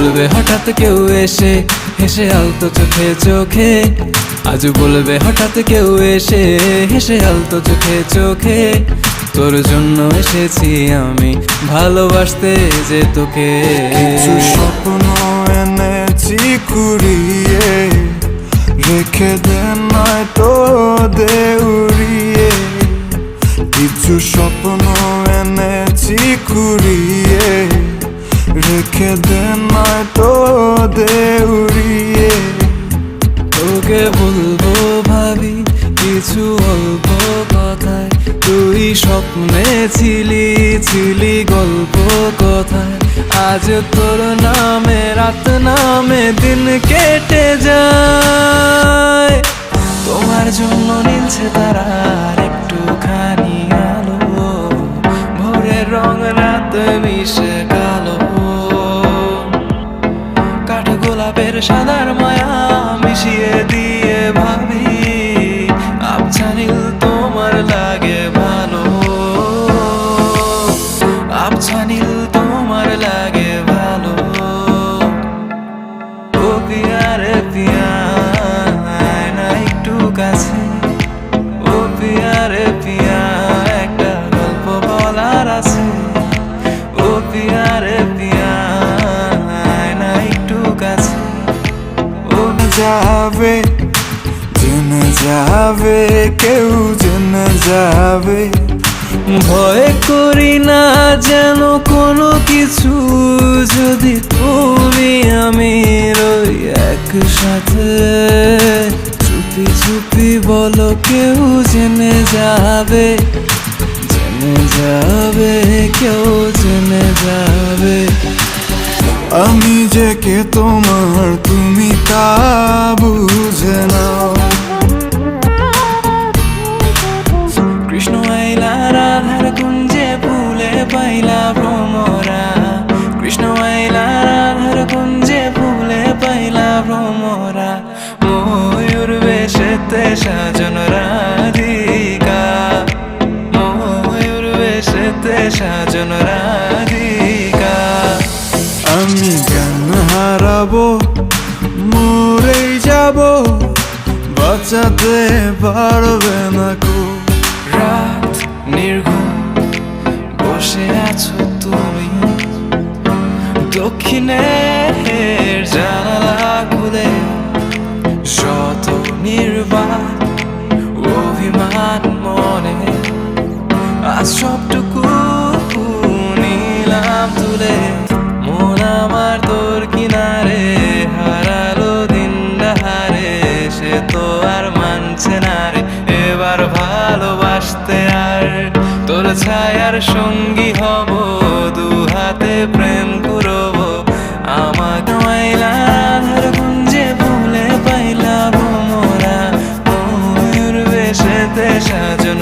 বলবে হঠাৎ কেউ এসে হেসে আলতো চোখে চোখে, আজ বলবে হঠাৎ কেউ এসে হেসে আলতো চোখে চোখে, তোর জন্য এসেছি আমি ভালোবাসতে যে তোকে। কিছু স্বপ্ন এনেছি কুড়িয়ে, রেখে দে নয়তো দে উড়িয়ে। কিছু স্বপ্ন এনেছি কুড়িয়ে, রেখে দে নয়তো দে উড়িয়ে। তোকে বলবো ভাবি কিছু অল্প কথায়, তুই স্বপ্নে ছিলি ছিলি গল্প কথায়, আজ তোর নামে রাত নামে দিন কেটে যায়। তোমার জন্য নীলছে তারার একটুখানি আলো, ভোরের রং রাত মিশে কালো, কাঠ গোলাপের সাদার মায়া মিশিয়ে দিয়ে ভাবি আবছা নীল তোমার লাগে ভালো, আবছা নীল তোমার লাগে ভালো। ও পিয়া রে পিয়া আয় না একটু কাছে, ও পিয়া রে পিয়া একটা গল্প বলার আছে, ও পিয়া রে পিয়া আয় না একটু কাছে। যাবে জেনে যাবে, কেউ জেনে যাবে। ভয় করি না যেন কোনো কিছু, যদি তুমি আমি রই একসাথে। চুপি চুপি বলো কেউ জেনে যাবে, জেনে যাবে, কেউ জেনে যাবে। আমি যে কে তোমার তুমি তা বুঝে নাও। কৃষ্ণ আইলা রাধার কুঞ্জে ফুলে পাইলা ভ্রমরা, কৃষ্ণ আইলা রাধার কুঞ্জে ফুলে পাইলা ভ্রমরা। ময়ূর বেশেতে সাজন রাধিকা, ময়ূর বেশেতে সাজন রাধিকা। আমি জ্ঞান হারাবো, মরেই যাব, বাঁচাতে পারবে না কো। রাত নির্ঘুম বসে আছো তুমি, দক্ষিণের জানালা খুলে শত নির্বাক অভিমান মনে, আজ সবটুকু নিলাম তুলে। মন আমার তোর কিনারে হারালো দিন হারে, সে তো আর মানছে না রে এবার ভালোবাসতে। আর তোর ছায়ার সঙ্গী হব, দু হাতে প্রেম করব। আমাকে মাইলা রাধার কুঞ্জে ভুলে পাইলা ভ্রমরা, ময়ূর বেশেতে সাজন